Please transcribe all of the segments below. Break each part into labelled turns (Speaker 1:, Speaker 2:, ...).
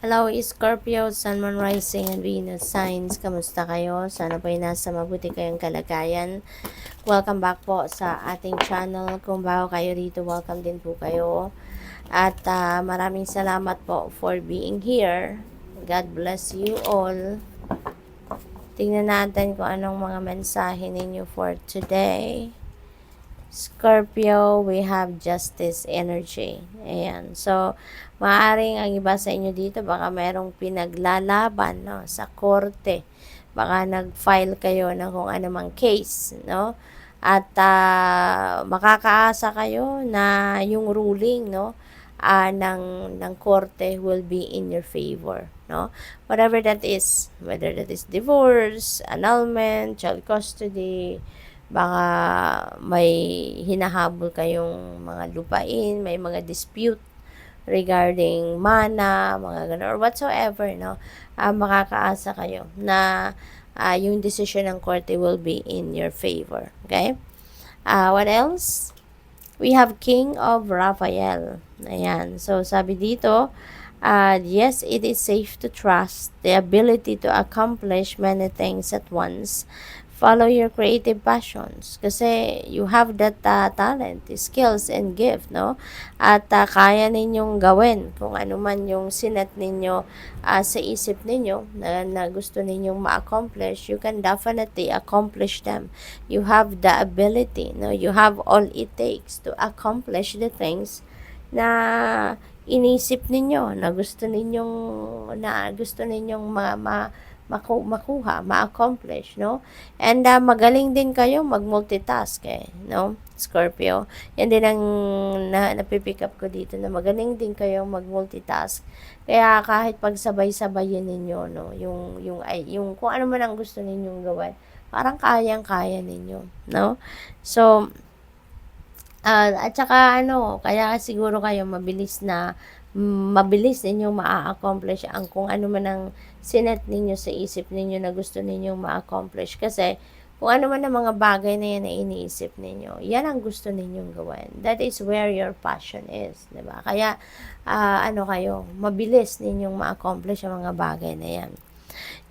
Speaker 1: Hello, Scorpio, Sun, Moon, Rising, and Venus signs. Kamusta kayo? Sana po'y nasa mabuti kayong kalagayan. Welcome back po sa ating channel. Kung bago kayo rito, welcome din po kayo. At maraming salamat po for being here. God bless you all. Tingnan natin kung anong mga mensahe ninyo for today. Scorpio, we have justice energy. Ayan. So, maaaring ang iba sa inyo dito, baka merong pinaglalaban, no, sa korte. Baka nag-file kayo ng kung anumang case, no? At makakaasa kayo na yung ruling, no, ng korte will be in your favor, no? Whatever that is, whether that is divorce, annulment, child custody, baka may hinahabol kayong mga lupain, may mga dispute regarding mana, mga gano'n, or whatsoever, no? Makakaasa kayo na yung decision ng korte will be in your favor. Okay? What else? We have King of Raphael. Ayan. So, sabi dito, yes, it is safe to trust the ability to accomplish many things at once. Follow your creative passions kasi you have that talent, skills, and gift, no? At kaya ninyong gawin kung ano man yung sinet ninyo sa isip ninyo na gusto ninyong ma-accomplish. You can definitely accomplish them. You have the ability, no? You have all it takes to accomplish the things na inisip ninyo na gusto ninyong makuha, ma-accomplish, no? And magaling din kayo mag-multitask, no? Scorpio. Yan din ang napipick up ko dito, na magaling din kayo mag-multitask. Kaya kahit pagsabay-sabayin ninyo, no, yung kung ano man ang gusto ninyong gawin, parang kayang-kaya ninyo, no? So, at saka kaya siguro kayo mabilis ninyong ma-accomplish ang kung ano man ang sinet ninyo sa isip ninyo na gusto ninyong ma-accomplish. Kasi kung ano man ang mga bagay na yan na iniisip ninyo, yan ang gusto ninyong gawin. That is where your passion is, diba? Kaya kayo, mabilis ninyong ma-accomplish ang mga bagay na yan.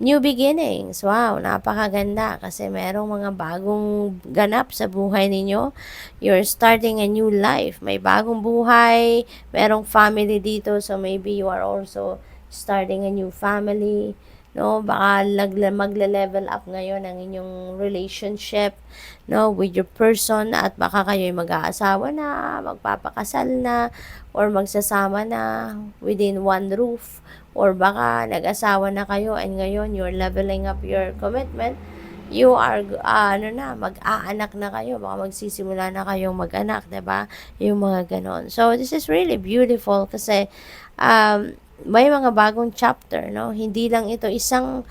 Speaker 1: New beginnings. Wow, napakaganda kasi merong mga bagong ganap sa buhay ninyo. You're starting a new life. May bagong buhay, merong family dito, so maybe you are also starting a new family. No, baka magle-level up ngayon ang inyong relationship, no, with your person, at baka kayo'y mag-aasawa na, magpapakasal na, or magsasama na within one roof, or baka nag-asawa na kayo and ngayon you're leveling up your commitment. You are mag-aanak na kayo, baka magsisimula na kayong mag-anak, 'di ba? Yung mga ganon. So this is really beautiful kasi may mga bagong chapter, no? Hindi lang ito isang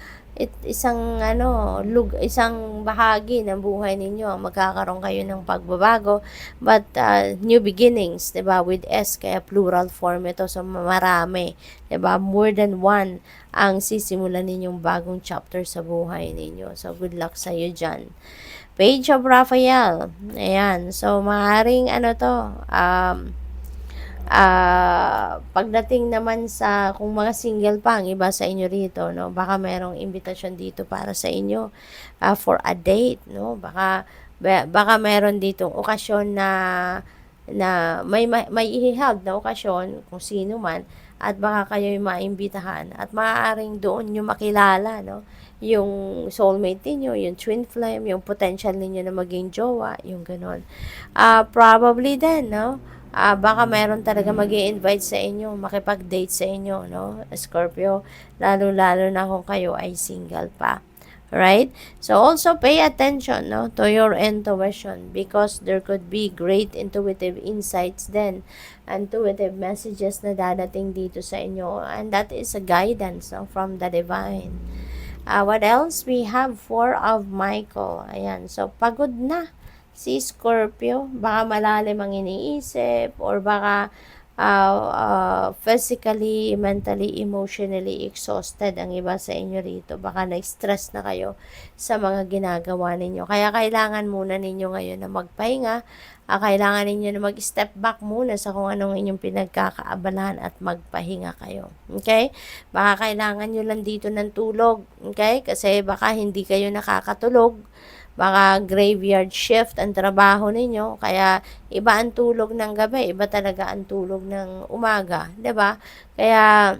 Speaker 1: bahagi ng buhay ninyo magkakaroon kayo ng pagbabago, but new beginnings, 'di ba? With S, kaya plural form ito, so marami, 'di ba? More than one ang sisimulan ninyong bagong chapter sa buhay ninyo. So good luck sa iyo diyan. Page of Raphael. Ayan. So maaring pagdating naman sa kung mga single pa ang iba sa inyo rito, no, baka merong invitation dito para sa inyo for a date, no? Baka meron ditong okasyon na may ihiheld na okasyon kung sino man, at baka kayo'y maimbitahan at maaaring doon nyo makilala, no, yung soulmate niyo, yung twin flame, yung potential niyo na maging jowa, yung ganon. Probably then, no, baka meron talaga mag-i-invite sa inyo, makipag-date sa inyo, no, Scorpio, lalo-lalo na kung kayo ay single pa. Right? So also pay attention, no, to your intuition, because there could be great intuitive insights then, intuitive messages na dadating dito sa inyo, and that is a guidance, no, from the divine. What else? We have 4 of Michael. Ayan. So pagod na si Scorpio, baka malalim ang iniisip, or baka physically, mentally, emotionally exhausted ang iba sa inyo rito. Baka na-stress na kayo sa mga ginagawa ninyo. Kaya kailangan muna ninyo ngayon na magpahinga. Kailangan ninyo na mag-step back muna sa kung anong inyong pinagkakaabalahan at magpahinga kayo. Okay? Baka kailangan nyo lang dito ng tulog. Okay? Kasi baka hindi kayo nakakatulog. Baka graveyard shift ang trabaho ninyo, kaya iba ang tulog ng gabi, iba talaga ang tulog ng umaga, 'di ba? Kaya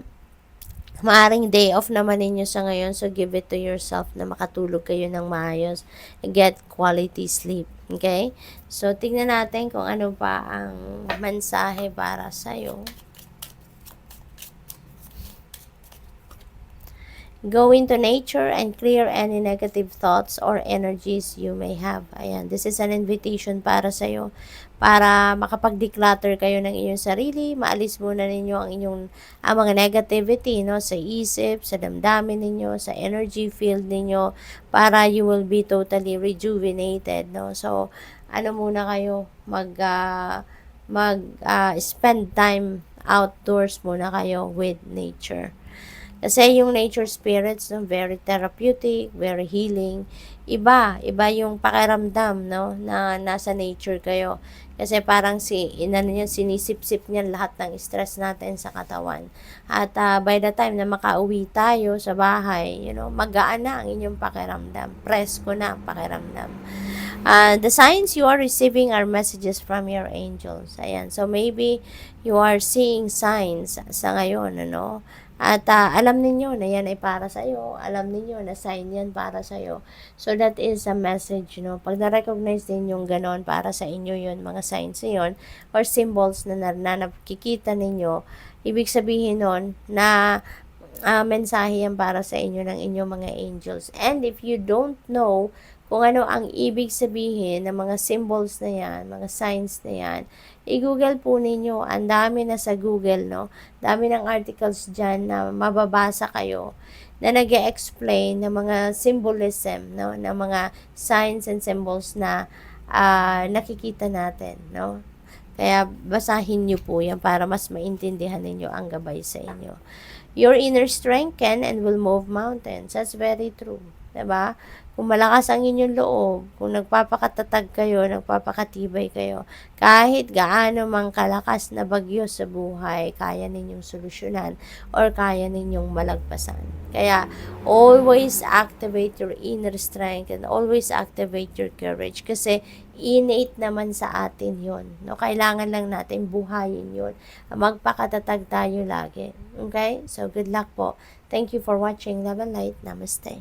Speaker 1: maaring day off naman ninyo sa ngayon, so give it to yourself na makatulog kayo ng maayos, get quality sleep. Okay? So tingnan natin kung ano pa ang mensahe para sa'yo. Go into nature and clear any negative thoughts or energies you may have. Ayan, this is an invitation para sa'yo, para makapag-declutter kayo ng inyong sarili, maalis muna ninyo ang mga negativity, no, sa isip, sa damdamin ninyo, sa energy field ninyo, para you will be totally rejuvenated, no. So, ano muna kayo, spend time outdoors muna kayo with nature. Kasi yung nature spirits, no, very therapeutic, very healing. Iba yung pakiramdam, no, na nasa nature kayo. Kasi parang sinisip-sip niyan lahat ng stress natin sa katawan. At by the time na makauwi tayo sa bahay, magaan na ang inyong pakiramdam. Presko na ang pakiramdam. The signs you are receiving are messages from your angels. Ayan. So, maybe you are seeing signs sa ngayon, ano. At alam ninyo na yan ay para sa iyo. Alam ninyo na sign yan para sa iyo. So, that is a message, Pag na-recognize din yung ganon, para sa inyo yun, mga signs yun, or symbols na nakikita ninyo, ibig sabihin nun na mensahe yan para sa inyo ng inyong mga angels. And if you don't know kung ano ang ibig sabihin ng mga symbols na yan, mga signs na yan, i-google po ninyo. Ang dami na sa Google, no? Dami ng articles dyan na mababasa kayo na nag-explain ng mga symbolism, no? Ng mga signs and symbols na nakikita natin, no? Kaya basahin nyo po yan para mas maintindihan ninyo ang gabay sa inyo. Your inner strength can and will move mountains. That's very true. Diba? Kung malakas ang inyong loob, kung nagpapakatatag kayo, nagpapakatibay kayo, kahit gaano mang kalakas na bagyo sa buhay, kaya ninyong solusyonan or kaya ninyong malagpasan. Kaya, always activate your inner strength and always activate your courage kasi innate naman sa atin yon. No? Kailangan lang natin buhayin yon. Magpakatatag tayo lagi. Okay? So, good luck po. Thank you for watching. Love and light. Namaste.